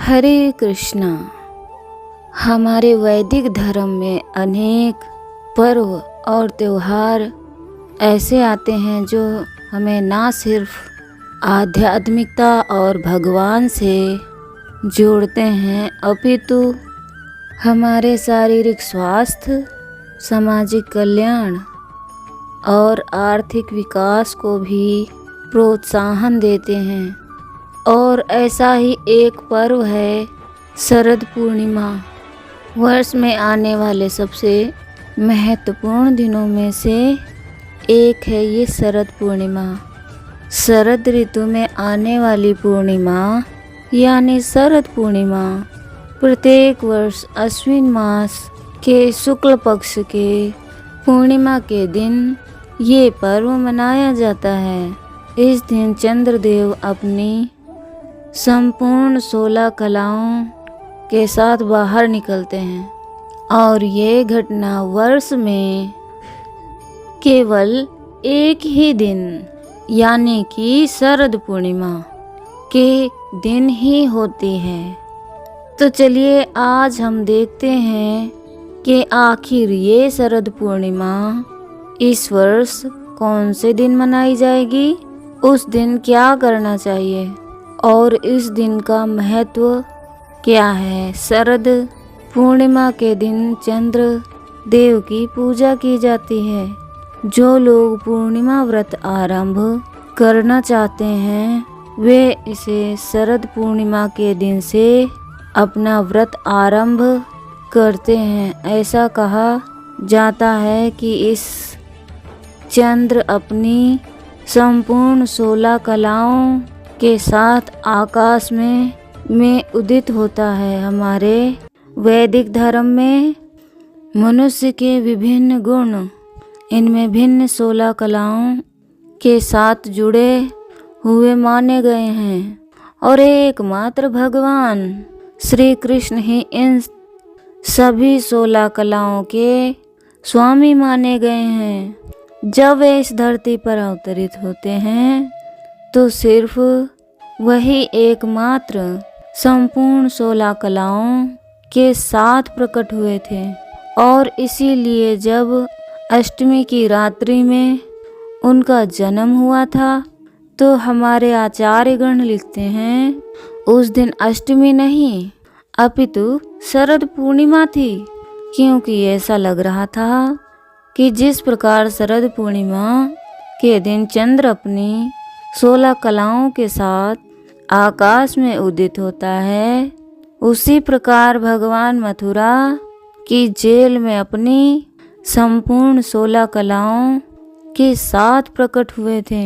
हरे कृष्णा। हमारे वैदिक धर्म में अनेक पर्व और त्योहार ऐसे आते हैं जो हमें ना सिर्फ आध्यात्मिकता और भगवान से जोड़ते हैं अपितु हमारे शारीरिक स्वास्थ्य, सामाजिक कल्याण और आर्थिक विकास को भी प्रोत्साहन देते हैं। और ऐसा ही एक पर्व है शरद पूर्णिमा। वर्ष में आने वाले सबसे महत्वपूर्ण दिनों में से एक है ये शरद पूर्णिमा। शरद ऋतु में आने वाली पूर्णिमा यानी शरद पूर्णिमा प्रत्येक वर्ष अश्विन मास के शुक्ल पक्ष के पूर्णिमा के दिन ये पर्व मनाया जाता है। इस दिन चंद्रदेव अपनी संपूर्ण 16 कलाओं के साथ बाहर निकलते हैं और ये घटना वर्ष में केवल एक ही दिन यानी कि शरद पूर्णिमा के दिन ही होती है। तो चलिए आज हम देखते हैं कि आखिर ये शरद पूर्णिमा इस वर्ष कौन से दिन मनाई जाएगी, उस दिन क्या करना चाहिए और इस दिन का महत्व क्या है। शरद पूर्णिमा के दिन चंद्र देव की पूजा की जाती है। जो लोग पूर्णिमा व्रत आरंभ करना चाहते हैं वे इसे शरद पूर्णिमा के दिन से अपना व्रत आरंभ करते हैं। ऐसा कहा जाता है कि इस चंद्र अपनी संपूर्ण 16 कलाओं के साथ आकाश में उदित होता है। हमारे वैदिक धर्म में मनुष्य के विभिन्न गुण इनमें भिन्न 16 कलाओं के साथ जुड़े हुए माने गए हैं और एकमात्र भगवान श्री कृष्ण ही इन सभी 16 कलाओं के स्वामी माने गए हैं। जब वे इस धरती पर अवतरित होते हैं तो सिर्फ वही एकमात्र संपूर्ण 16 कलाओं के साथ प्रकट हुए थे और इसीलिए जब अष्टमी की रात्रि में उनका जन्म हुआ था तो हमारे आचार्यगण लिखते हैं उस दिन अष्टमी नहीं अपितु शरद पूर्णिमा थी, क्योंकि ऐसा लग रहा था कि जिस प्रकार शरद पूर्णिमा के दिन चंद्र अपनी 16 कलाओं के साथ आकाश में उदित होता है, उसी प्रकार भगवान मथुरा की जेल में अपनी संपूर्ण 16 कलाओं के साथ प्रकट हुए थे।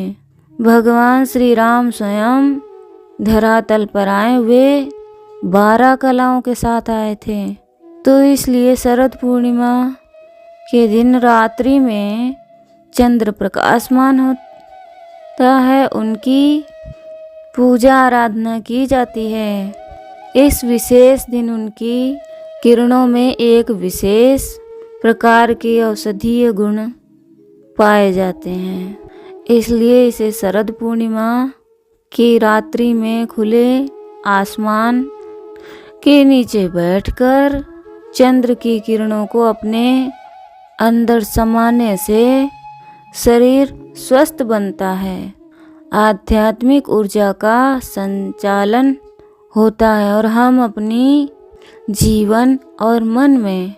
भगवान श्री राम स्वयं धरातल पर आए हुए 12 कलाओं के साथ आए थे। तो इसलिए शरद पूर्णिमा के दिन रात्रि में चंद्र प्रकाशमान होता है, उनकी पूजा आराधना की जाती है। इस विशेष दिन उनकी किरणों में एक विशेष प्रकार के औषधीय गुण पाए जाते हैं, इसलिए इसे शरद पूर्णिमा की रात्रि में खुले आसमान के नीचे बैठकर चंद्र की किरणों को अपने अंदर समाने से शरीर स्वस्थ बनता है, आध्यात्मिक ऊर्जा का संचालन होता है और हम अपनी जीवन और मन में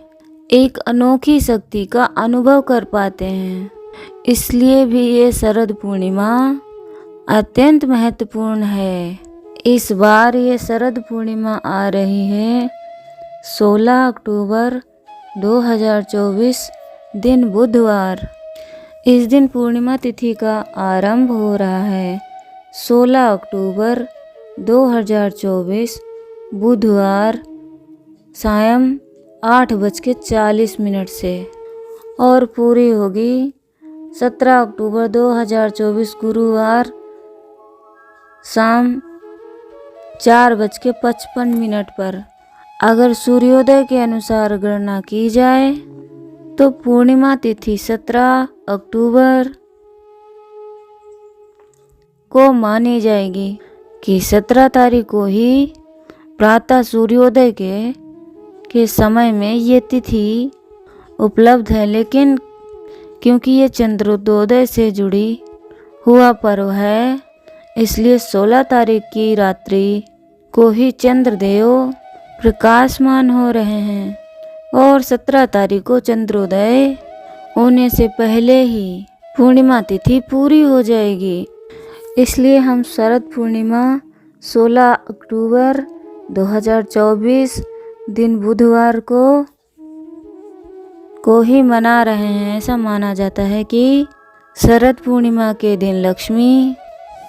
एक अनोखी शक्ति का अनुभव कर पाते हैं। इसलिए भी ये शरद पूर्णिमा अत्यंत महत्वपूर्ण है। इस बार ये शरद पूर्णिमा आ रही है 16 अक्टूबर 2024 दिन बुधवार। इस दिन पूर्णिमा तिथि का आरंभ हो रहा है 16 अक्टूबर 2024 बुधवार सायं 8:40 से और पूरी होगी 17 अक्टूबर 2024 गुरुवार शाम 4:55 पर। अगर सूर्योदय के अनुसार गणना की जाए तो पूर्णिमा तिथि 17 अक्टूबर को मानी जाएगी कि 17 तारीख को ही प्रातः सूर्योदय के समय में ये तिथि उपलब्ध है, लेकिन क्योंकि ये चंद्रोदय से जुड़ी हुआ पर्व है, इसलिए 16 तारीख की रात्रि को ही चंद्रदेव प्रकाशमान हो रहे हैं और 17 तारीख को चंद्रोदय होने से पहले ही पूर्णिमा तिथि पूरी हो जाएगी। इसलिए हम शरद पूर्णिमा 16 अक्टूबर 2024 दिन बुधवार को ही मना रहे हैं। ऐसा माना जाता है कि शरद पूर्णिमा के दिन लक्ष्मी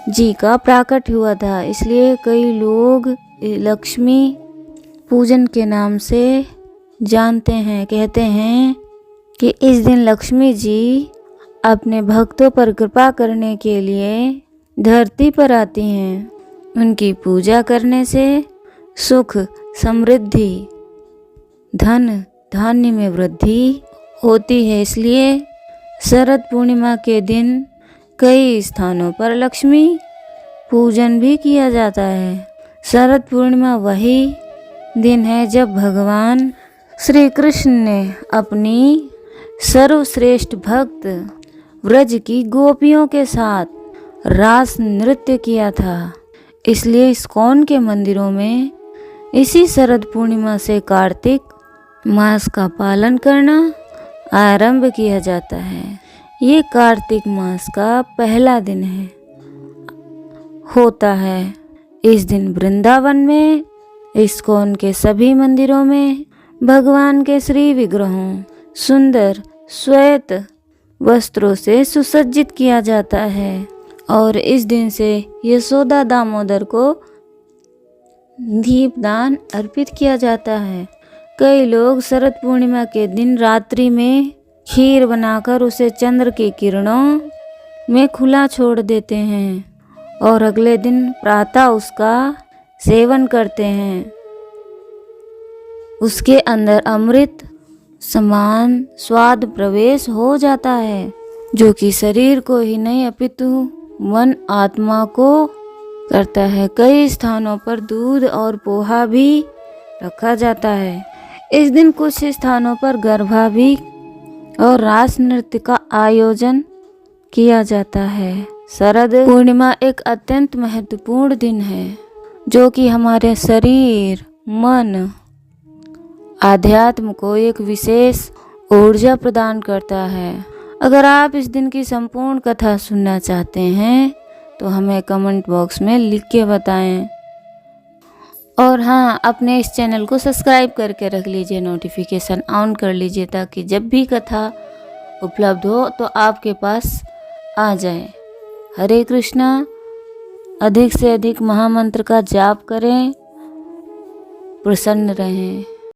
जी का प्राकट्य हुआ था, इसलिए कई लोग लक्ष्मी पूजन के नाम से जानते हैं। कहते हैं कि इस दिन लक्ष्मी जी अपने भक्तों पर कृपा करने के लिए धरती पर आती हैं। उनकी पूजा करने से सुख, समृद्धि, धन धान्य में वृद्धि होती है। इसलिए शरद पूर्णिमा के दिन कई स्थानों पर लक्ष्मी पूजन भी किया जाता है। शरद पूर्णिमा वही दिन है जब भगवान श्री कृष्ण ने अपनी सर्वश्रेष्ठ भक्त व्रज की गोपियों के साथ रास नृत्य किया था। इसलिए इस्कॉन के मंदिरों में इसी शरद पूर्णिमा से कार्तिक मास का पालन करना आरंभ किया जाता है। ये कार्तिक मास का पहला दिन होता है। इस दिन वृंदावन में इस्कॉन के सभी मंदिरों में भगवान के श्री विग्रहों सुंदर श्वेत वस्त्रों से सुसज्जित किया जाता है और इस दिन से यशोदा दामोदर को दीपदान अर्पित किया जाता है। कई लोग शरद पूर्णिमा के दिन रात्रि में खीर बनाकर उसे चंद्र की किरणों में खुला छोड़ देते हैं और अगले दिन प्रातः उसका सेवन करते हैं। उसके अंदर अमृत समान स्वाद प्रवेश हो जाता है, जो कि शरीर को ही नहीं अपितु मन आत्मा को करता है। कई स्थानों पर दूध और पोहा भी रखा जाता है। इस दिन कुछ स्थानों पर गरबा भी और रास नृत्य का आयोजन किया जाता है। शरद पूर्णिमा एक अत्यंत महत्वपूर्ण दिन है, जो कि हमारे शरीर, मन, आध्यात्म को एक विशेष ऊर्जा प्रदान करता है। अगर आप इस दिन की संपूर्ण कथा सुनना चाहते हैं तो हमें कमेंट बॉक्स में लिख के बताएं। और हाँ, अपने इस चैनल को सब्सक्राइब करके रख लीजिए, नोटिफिकेशन ऑन कर लीजिए, ताकि जब भी कथा उपलब्ध हो तो आपके पास आ जाए। हरे कृष्णा। अधिक से अधिक महामंत्र का जाप करें, प्रसन्न रहें।